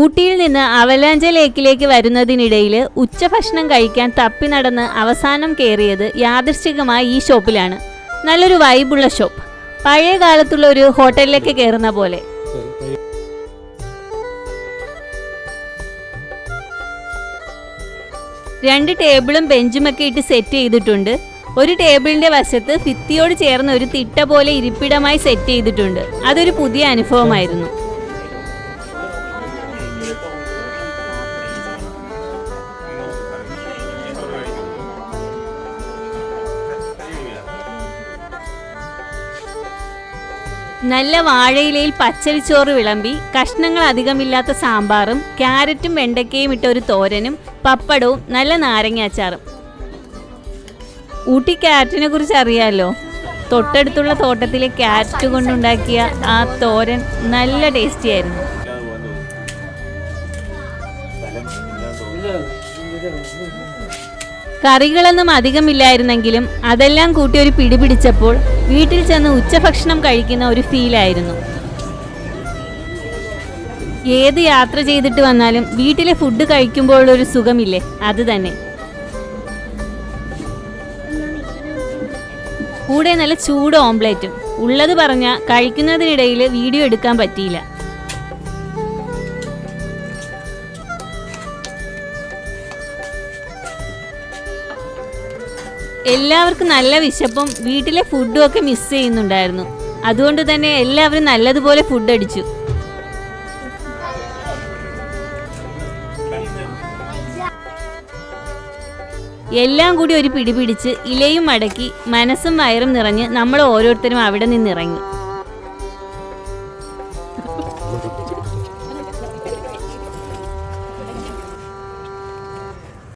ഊട്ടിയിൽ നിന്ന് അവലാഞ്ച ലേക്കിലേക്ക് വരുന്നതിനിടയിൽ ഉച്ചഭക്ഷണം കഴിക്കാൻ തപ്പി നടന്ന് അവസാനം കയറിയത് യാദൃശ്ചികമായി ഈ ഷോപ്പിലാണ്. നല്ലൊരു വൈബുള്ള ഷോപ്പ്, പഴയ കാലത്തുള്ള ഒരു ഹോട്ടലിലേക്ക് കയറുന്ന പോലെ. രണ്ട് ടേബിളും ബെഞ്ചുമൊക്കെ ഇട്ട് സെറ്റ് ചെയ്തിട്ടുണ്ട്. ഒരു ടേബിളിന്റെ വശത്ത് ഭിത്തിയോട് ചേർന്ന് ഒരു തിട്ട പോലെ ഇരിപ്പിടമായി സെറ്റ് ചെയ്തിട്ടുണ്ട്. അതൊരു പുതിയ അനുഭവമായിരുന്നു. നല്ല വാഴയിലയിൽ പച്ചരിച്ചോറ് വിളമ്പി കഷ്ണങ്ങൾ അധികമില്ലാത്ത സാമ്പാറും ക്യാരറ്റും വെണ്ടയ്ക്കയും ഇട്ട ഒരു തോരനും പപ്പടവും നല്ല നാരങ്ങാച്ചാറും. ഊട്ടി ക്യാരറ്റിനെ കുറിച്ച് അറിയാമല്ലോ. തൊട്ടടുത്തുള്ള തോട്ടത്തിലെ ക്യാരറ്റ് കൊണ്ടുണ്ടാക്കിയ ആ തോരൻ നല്ല ടേസ്റ്റി ആയിരുന്നു. കറികളൊന്നും അധികമില്ലായിരുന്നെങ്കിലും അതെല്ലാം കൂട്ടി ഒരു പിടി പിടിച്ചപ്പോൾ വീട്ടിൽ ചെന്ന് ഉച്ചഭക്ഷണം കഴിക്കുന്ന ഒരു ഫീലായിരുന്നു. ഏത് യാത്ര ചെയ്തിട്ട് വന്നാലും വീട്ടിലെ ഫുഡ് കഴിക്കുമ്പോഴൊരു സുഖമില്ലേ, അത് തന്നെ. കൂടെ നല്ല ചൂട് ഓംപ്ലേറ്റും. ഉള്ളത് പറഞ്ഞ കഴിക്കുന്നതിനിടയിൽ വീഡിയോ എടുക്കാൻ പറ്റിയില്ല. എല്ലാവർക്കും നല്ല വിശപ്പും വീട്ടിലെ ഫുഡും ഒക്കെ മിസ് ചെയ്യുന്നുണ്ടായിരുന്നു. അതുകൊണ്ട് തന്നെ എല്ലാവരും നല്ലതുപോലെ ഫുഡ് അടിച്ചു. എല്ലാം കൂടി ഒരു പിടി പിടിച്ച് ഇലയും മടക്കി മനസ്സും വയറും നിറഞ്ഞ് നമ്മൾ ഓരോരുത്തരും അവിടെ നിന്നിറങ്ങി.